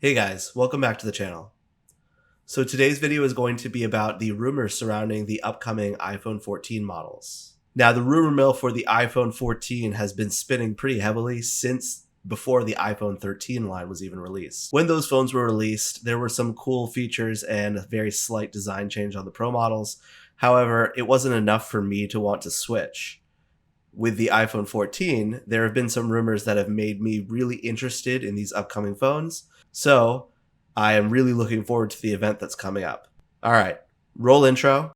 Hey guys, welcome back to the channel. So today's video is going to be about the rumors surrounding the upcoming iPhone 14 models. Now the rumor mill for the iPhone 14 has been spinning pretty heavily since before the iPhone 13 line was even released. When those phones were released, there were some cool features and a very slight design change on the Pro models. However, it wasn't enough for me to want to switch. With the iPhone 14, there have been some rumors that have made me really interested in these upcoming phones. So I am really looking forward to the event that's coming up. All right, roll intro.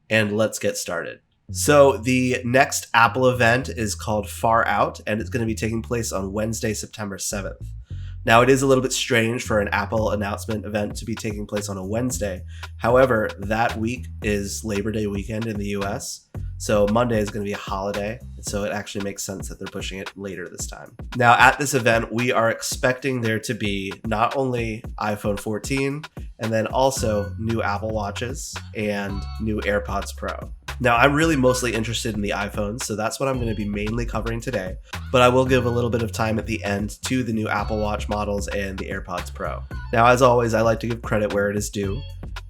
And let's get started. So the next Apple event is called Far Out, and it's going to be taking place on Wednesday, September 7th. Now, it is a little bit strange for an Apple announcement event to be taking place on a Wednesday. However, that week is Labor Day weekend in the US, so Monday is going to be a holiday, so it actually makes sense that they're pushing it later this time. Now, at this event, we are expecting there to be not only iPhone 14, and then also new Apple Watches and new AirPods Pro. Now, I'm really mostly interested in the iPhones, so that's what I'm going to be mainly covering today, but I will give a little bit of time at the end to the new Apple Watch models and the AirPods Pro. Now, as always, I like to give credit where it is due.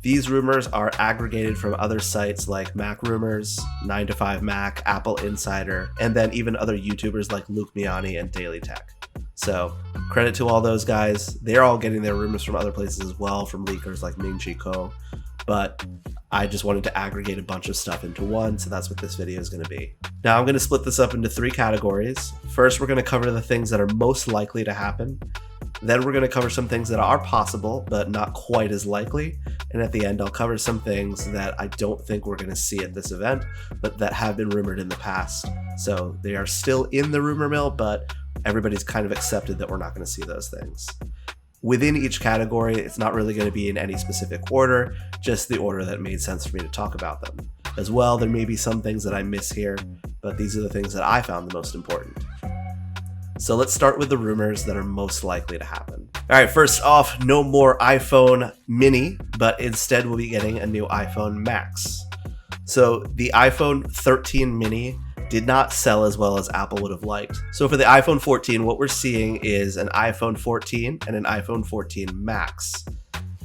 These rumors are aggregated from other sites like Mac Rumors, 9to5Mac, Apple Insider, and then even other YouTubers like Luke Miani and Daily Tech. So credit to all those guys. They're all getting their rumors from other places as well, from leakers like Ming-Chi Kuo, but I just wanted to aggregate a bunch of stuff into one, so that's what this video is going to be. Now I'm going to split this up into three categories. First, we're going to cover the things that are most likely to happen. Then we're going to cover some things that are possible, but not quite as likely. And at the end, I'll cover some things that I don't think we're going to see at this event, but that have been rumored in the past. So they are still in the rumor mill, but everybody's kind of accepted that we're not going to see those things. Within each category, it's not really going to be in any specific order, just the order that made sense for me to talk about them. As well, there may be some things that I miss here, but these are the things that I found the most important. So let's start with the rumors that are most likely to happen. All right, first off, no more iPhone mini, but instead we'll be getting a new iPhone Max. So the iPhone 13 mini did not sell as well as Apple would have liked. So for the iPhone 14, what we're seeing is an iPhone 14 and an iPhone 14 Max.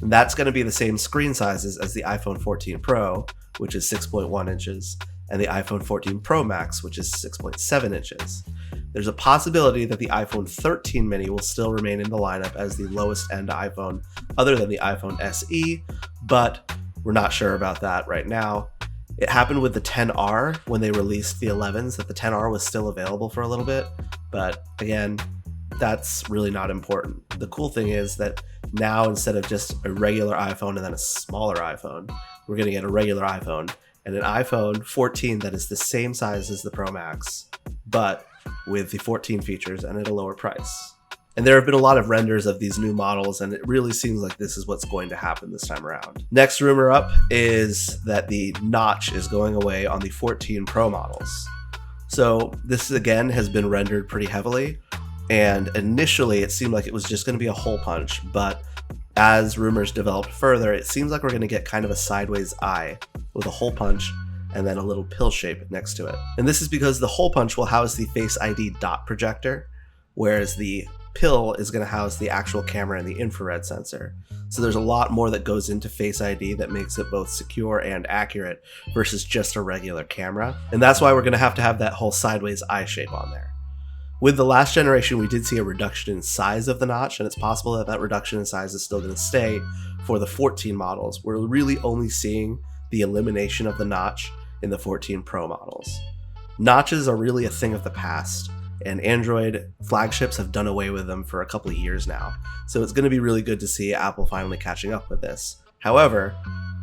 And that's going to be the same screen sizes as the iPhone 14 Pro, which is 6.1 inches, and the iPhone 14 Pro Max, which is 6.7 inches. There's a possibility that the iPhone 13 mini will still remain in the lineup as the lowest end iPhone other than the iPhone SE, but we're not sure about that right now. It happened with the XR when they released the 11s, that the XR was still available for a little bit, but again, that's really not important. The cool thing is that now, instead of just a regular iPhone and then a smaller iPhone, we're going to get a regular iPhone and an iPhone 14 that is the same size as the Pro Max, but with the 14 features and at a lower price. And there have been a lot of renders of these new models, and it really seems like this is what's going to happen this time around. Next rumor up is that the notch is going away on the 14 Pro models. So this again has been rendered pretty heavily, and initially it seemed like it was just going to be a hole punch, but as rumors developed further, it seems like we're going to get kind of a sideways eye with a hole punch and then a little pill shape next to it. And this is because the hole punch will house the Face ID dot projector, whereas the pill is going to house the actual camera and the infrared sensor. So there's a lot more that goes into Face ID that makes it both secure and accurate versus just a regular camera. And that's why we're going to have that whole sideways eye shape on there. With the last generation, we did see a reduction in size of the notch, and it's possible that that reduction in size is still going to stay for the 14 models. We're really only seeing the elimination of the notch in the 14 Pro models. Notches are really a thing of the past, and Android flagships have done away with them for a couple of years now. So it's going to be really good to see Apple finally catching up with this. However,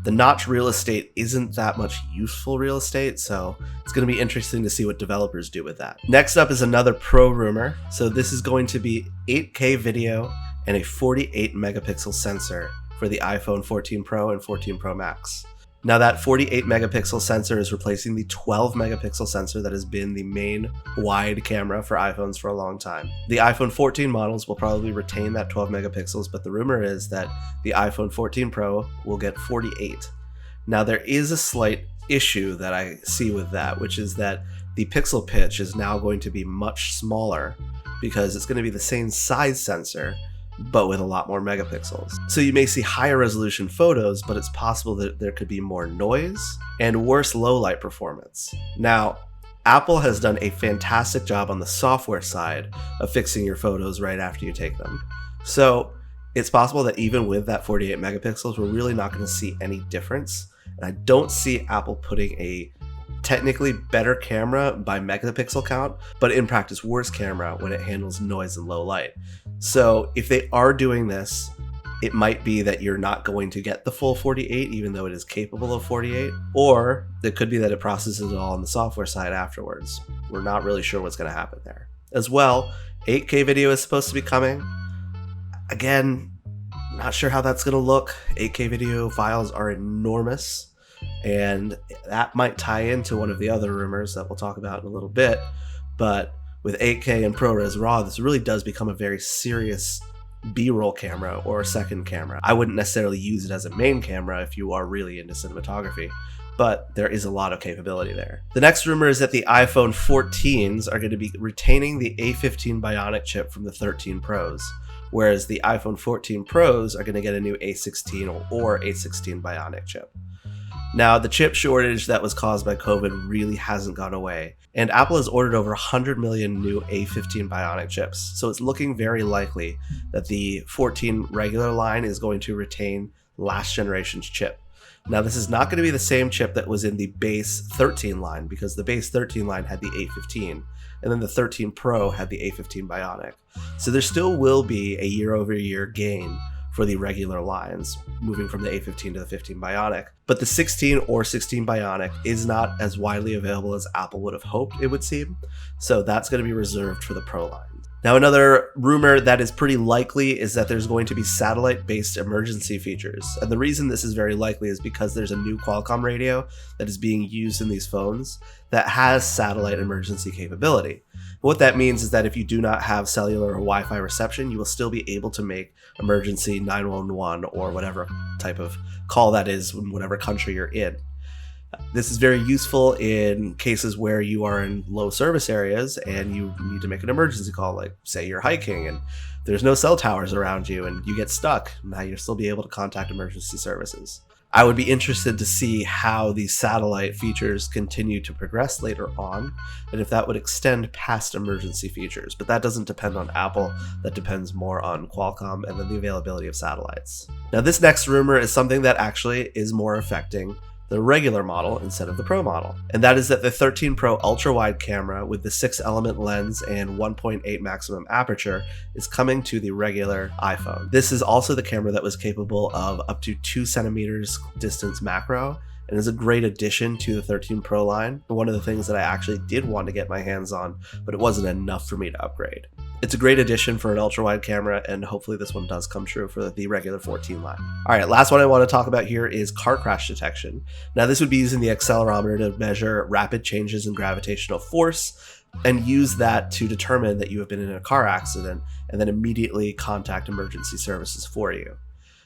the notch real estate isn't that much useful real estate, so it's going to be interesting to see what developers do with that. Next up is another Pro rumor. So this is going to be 8K video and a 48 megapixel sensor for the iPhone 14 Pro and 14 Pro Max. Now that 48 megapixel sensor is replacing the 12 megapixel sensor that has been the main wide camera for iPhones for a long time. The iPhone 14 models will probably retain that 12 megapixels, but the rumor is that the iPhone 14 Pro will get 48. Now there is a slight issue that I see with that, which is that the pixel pitch is now going to be much smaller because it's going to be the same size sensor, but with a lot more megapixels. So you may see higher resolution photos, but it's possible that there could be more noise and worse low light performance. Now, Apple has done a fantastic job on the software side of fixing your photos right after you take them. So it's possible that even with that 48 megapixels, we're really not going to see any difference. And I don't see Apple putting a technically better camera by megapixel count, but in practice worse camera when it handles noise and low light. So if they are doing this, it might be that you're not going to get the full 48, even though it is capable of 48, or it could be that it processes it all on the software side afterwards. We're not really sure what's going to happen there. As well, 8K video is supposed to be coming. Again, not sure how that's going to look. 8K video files are enormous, and that might tie into one of the other rumors that we'll talk about in a little bit. But with 8K and ProRes RAW, this really does become a very serious B-roll camera or a second camera. I wouldn't necessarily use it as a main camera if you are really into cinematography, but there is a lot of capability there. The next rumor is that the iPhone 14s are going to be retaining the A15 Bionic chip from the 13 Pros, whereas the iPhone 14 Pros are going to get a new A16 or A16 Bionic chip. Now, the chip shortage that was caused by COVID really hasn't gone away, and Apple has ordered over 100 million new A15 Bionic chips, so it's looking very likely that the 14 regular line is going to retain last generation's chip. Now, this is not going to be the same chip that was in the base 13 line, because the base 13 line had the A15, and then the 13 Pro had the A15 Bionic. So there still will be a year-over-year gain for the regular lines, moving from the A15 to the 15 Bionic. But the 16 or 16 Bionic is not as widely available as Apple would have hoped it would seem, so that's going to be reserved for the Pro line. Now, another rumor that is pretty likely is that there's going to be satellite-based emergency features. And the reason this is very likely is because there's a new Qualcomm radio that is being used in these phones that has satellite emergency capability. What that means is that if you do not have cellular or Wi-Fi reception, you will still be able to make emergency 911 or whatever type of call that is in whatever country you're in. This is very useful in cases where you are in low service areas and you need to make an emergency call, like say you're hiking and there's no cell towers around you and you get stuck. Now you'll still be able to contact emergency services. I would be interested to see how these satellite features continue to progress later on, and if that would extend past emergency features. But that doesn't depend on Apple, that depends more on Qualcomm and then the availability of satellites. Now, this next rumor is something that actually is more affecting the regular model instead of the Pro model. And that is that the 13 Pro ultra-wide camera with the 6-element lens and 1.8 maximum aperture is coming to the regular iPhone. This is also the camera that was capable of up to 2 centimeters distance macro and is a great addition to the 13 Pro line. One of the things that I actually did want to get my hands on, but it wasn't enough for me to upgrade. It's a great addition for an ultra-wide camera, and hopefully this one does come true for the regular 14 line. All right, last one I want to talk about here is car crash detection. Now, this would be using the accelerometer to measure rapid changes in gravitational force and use that to determine that you have been in a car accident and then immediately contact emergency services for you.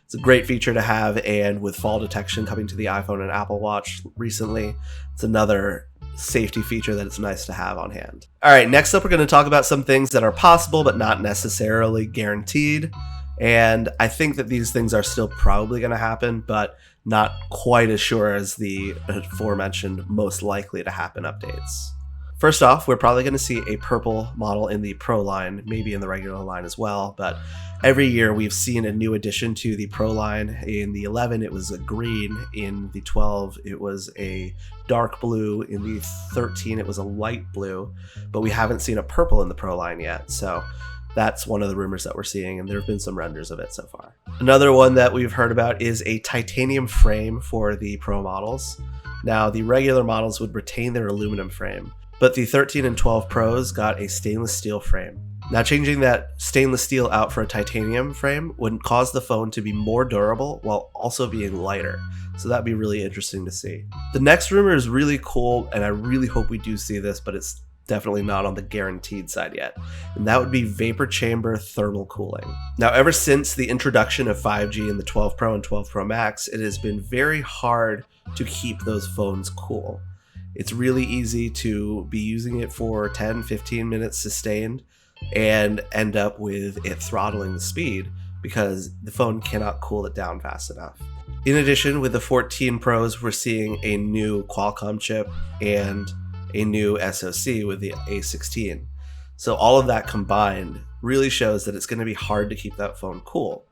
It's a great feature to have, and with fall detection coming to the iPhone and Apple Watch recently, it's another safety feature that it's nice to have on hand. All right, next up we're going to talk about some things that are possible but not necessarily guaranteed. And I think that these things are still probably going to happen, but not quite as sure as the aforementioned most likely to happen updates. First off, we're probably going to see a purple model in the Pro line, maybe in the regular line as well, but every year we've seen a new addition to the Pro line. In the 11, it was a green. In the 12, it was a dark blue. In the 13, it was a light blue, but we haven't seen a purple in the Pro line yet, so that's one of the rumors that we're seeing, and there have been some renders of it so far. Another one that we've heard about is a titanium frame for the Pro models. Now, the regular models would retain their aluminum frame, but the 13 and 12 Pros got a stainless steel frame. Now, changing that stainless steel out for a titanium frame would cause the phone to be more durable while also being lighter. So that'd be really interesting to see. The next rumor is really cool, and I really hope we do see this, but it's definitely not on the guaranteed side yet. And that would be vapor chamber thermal cooling. Now, ever since the introduction of 5G in the 12 Pro and 12 Pro Max, it has been very hard to keep those phones cool. It's really easy to be using it for 10-15 minutes sustained and end up with it throttling the speed because the phone cannot cool it down fast enough. In addition, with the 14 Pros, we're seeing a new Qualcomm chip and a new SoC with the A16. So all of that combined really shows that it's going to be hard to keep that phone cool.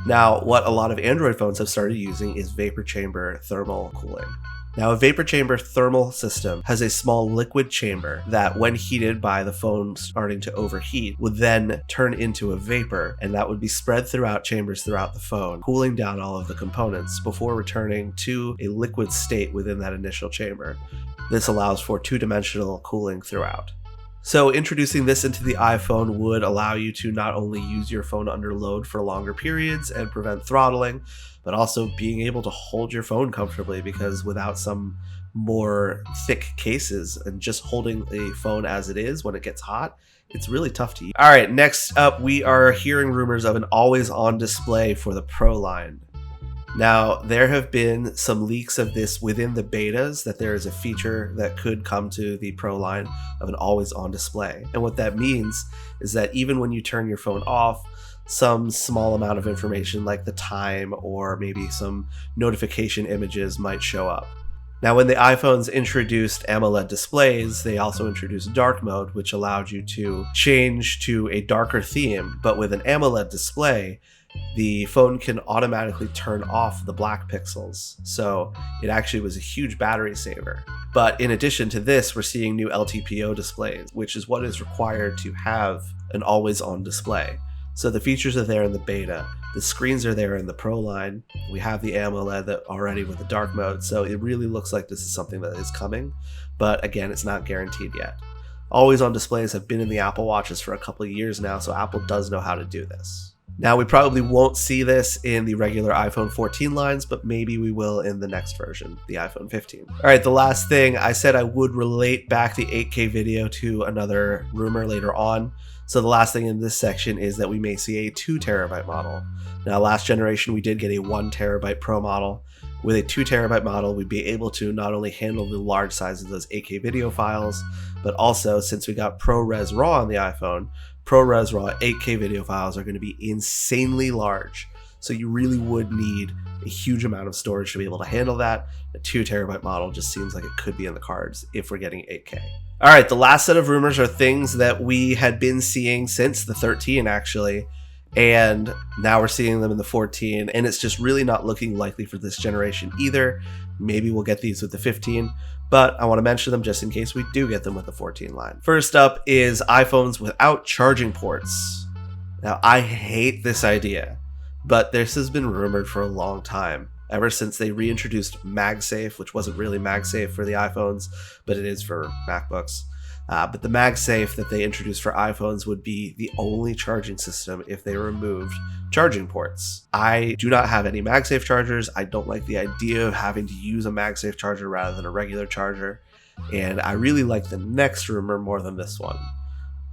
Now, what a lot of Android phones have started using is vapor chamber thermal cooling. Now, a vapor chamber thermal system has a small liquid chamber that, when heated by the phone starting to overheat, would then turn into a vapor, and that would be spread throughout chambers throughout the phone, cooling down all of the components before returning to a liquid state within that initial chamber. This allows for two-dimensional cooling throughout. So introducing this into the iPhone would allow you to not only use your phone under load for longer periods and prevent throttling, but also being able to hold your phone comfortably, because without some more thick cases and just holding a phone as it is when it gets hot, it's really tough to use. All right, next up, we are hearing rumors of an always-on display for the Pro line. Now, there have been some leaks of this within the betas, that there is a feature that could come to the Pro line of an always-on display. And what that means is that even when you turn your phone off, some small amount of information like the time or maybe some notification images might show up. Now, when the iPhones introduced AMOLED displays, they also introduced dark mode, which allowed you to change to a darker theme. But with an AMOLED display, the phone can automatically turn off the black pixels. So it actually was a huge battery saver. But in addition to this, we're seeing new LTPO displays, which is what is required to have an always-on display. So the features are there in the beta. The screens are there in the Pro line. We have the AMOLED that already with the dark mode. So it really looks like this is something that is coming. But again, it's not guaranteed yet. Always-on displays have been in the Apple Watches for a couple of years now, so Apple does know how to do this. Now, we probably won't see this in the regular iPhone 14 lines, but maybe we will in the next version, the iPhone 15. All right, the last thing, I said I would relate back the 8K video to another rumor later on. So the last thing in this section is that we may see a 2TB model. Now, last generation, we did get a 1TB Pro model. With a 2TB model, we'd be able to not only handle the large size of those 8K video files, but also, since we got ProRes RAW on the iPhone, ProRes RAW 8K video files are going to be insanely large. So you really would need a huge amount of storage to be able to handle that. A 2TB model just seems like it could be in the cards if we're getting 8K. All right, the last set of rumors are things that we had been seeing since the 13, actually. And now we're seeing them in the 14, and it's just really not looking likely for this generation either. Maybe we'll get these with the 15, but I want to mention them just in case we do get them with the 14 line. First up is iPhones without charging ports. Now, I hate this idea, but this has been rumored for a long time, ever since they reintroduced MagSafe, which wasn't really MagSafe for the iPhones, but it is for MacBooks. But the MagSafe that they introduced for iPhones would be the only charging system if they removed charging ports. I do not have any MagSafe chargers. I don't like the idea of having to use a MagSafe charger rather than a regular charger. And I really like the next rumor more than this one.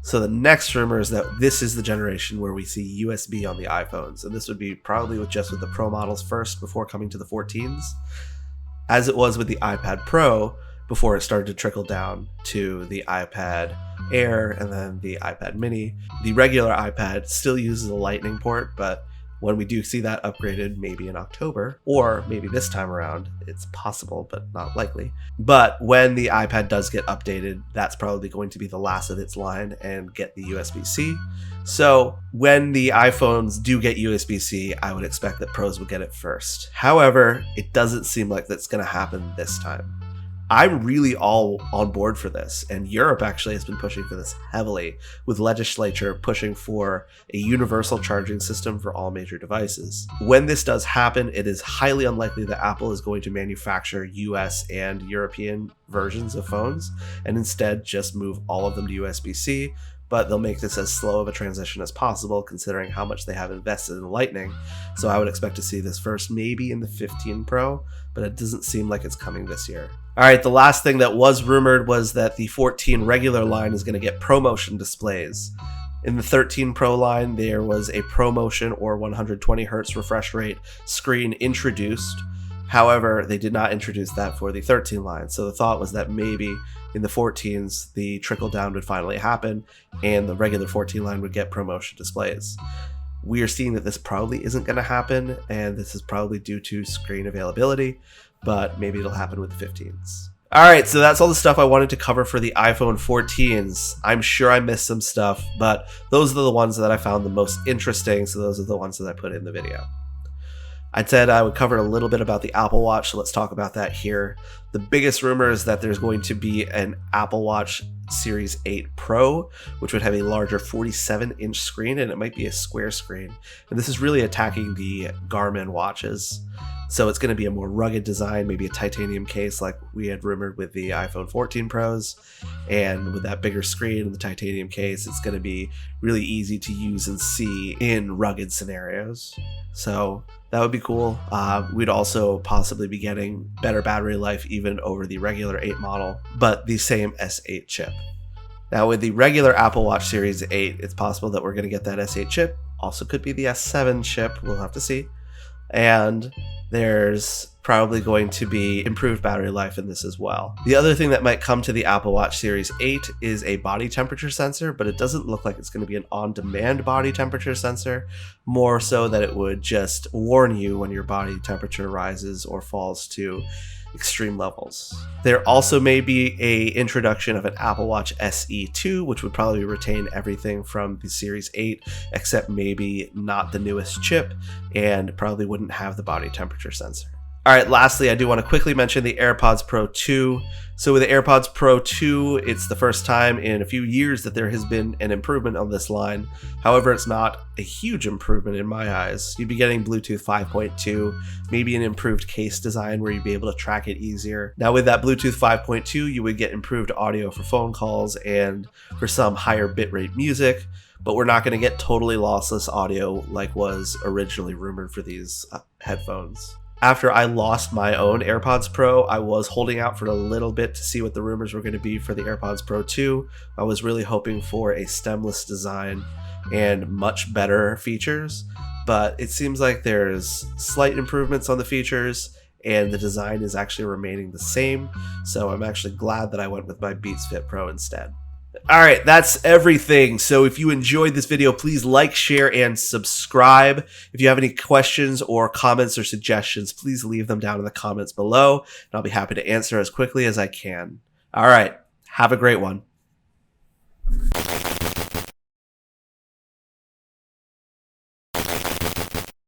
So the next rumor is that this is the generation where we see USB on the iPhones. And this would be probably just with the Pro models first before coming to the 14s. As it was with the iPad Pro, before it started to trickle down to the iPad Air and then the iPad Mini. The regular iPad still uses a Lightning port, but when we do see that upgraded, maybe in October, or maybe this time around, it's possible, but not likely. But when the iPad does get updated, that's probably going to be the last of its line and get the USB-C. So when the iPhones do get USB-C, I would expect that Pros would get it first. However, it doesn't seem like that's going to happen this time. I'm really all on board for this, and Europe actually has been pushing for this heavily, with legislature pushing for a universal charging system for all major devices. When this does happen, it is highly unlikely that Apple is going to manufacture US and European versions of phones, and instead just move all of them to USB-C, but they'll make this as slow of a transition as possible considering how much they have invested in Lightning. So I would expect to see this first maybe in the 15 Pro, but it doesn't seem like it's coming this year. All right, the last thing that was rumored was that the 14 regular line is going to get ProMotion displays. In the 13 Pro line, there was a ProMotion or 120 Hz refresh rate screen introduced. However, they did not introduce that for the 13 line, so the thought was that maybe in the 14s, the trickle down would finally happen, and the regular 14 line would get ProMotion displays. We are seeing that this probably isn't going to happen, and this is probably due to screen availability, but maybe it'll happen with the 15s. Alright, so that's all the stuff I wanted to cover for the iPhone 14s. I'm sure I missed some stuff, but those are the ones that I found the most interesting, so those are the ones that I put in the video. I said I would cover a little bit about the Apple Watch, so let's talk about that here. The biggest rumor is that there's going to be an Apple Watch Series 8 Pro, which would have a larger 47-inch screen, and it might be a square screen. And this is really attacking the Garmin watches. So it's going to be a more rugged design, maybe a titanium case like we had rumored with the iPhone 14 Pros. And with that bigger screen and the titanium case, it's going to be really easy to use and see in rugged scenarios. So that would be cool. We'd also possibly be getting better battery life even over the regular 8 model, but the same S8 chip. Now with the regular Apple Watch Series 8, it's possible that we're going to get that S8 chip. Also could be the S7 chip, we'll have to see. And there's probably going to be improved battery life in this as well. The other thing that might come to the Apple Watch Series 8 is a body temperature sensor, but it doesn't look like it's going to be an on-demand body temperature sensor, more so that it would just warn you when your body temperature rises or falls to extreme levels. There also may be a introduction of an Apple Watch SE2, which would probably retain everything from the Series 8, except maybe not the newest chip, and probably wouldn't have the body temperature sensor. Alright, lastly, I do want to quickly mention the AirPods Pro 2. So with the AirPods Pro 2, it's the first time in a few years that there has been an improvement on this line. However, it's not a huge improvement in my eyes. You'd be getting Bluetooth 5.2, maybe an improved case design where you'd be able to track it easier. Now with that Bluetooth 5.2, you would get improved audio for phone calls and for some higher bitrate music, but we're not going to get totally lossless audio like was originally rumored for these headphones. After I lost my own AirPods Pro, I was holding out for a little bit to see what the rumors were going to be for the AirPods Pro 2. I was really hoping for a stemless design and much better features, but it seems like there's slight improvements on the features and the design is actually remaining the same, so I'm actually glad that I went with my Beats Fit Pro instead. Alright, that's everything. So if you enjoyed this video, please like, share, and subscribe. If you have any questions or comments or suggestions, please leave them down in the comments below, and I'll be happy to answer as quickly as I can. Alright, have a great one.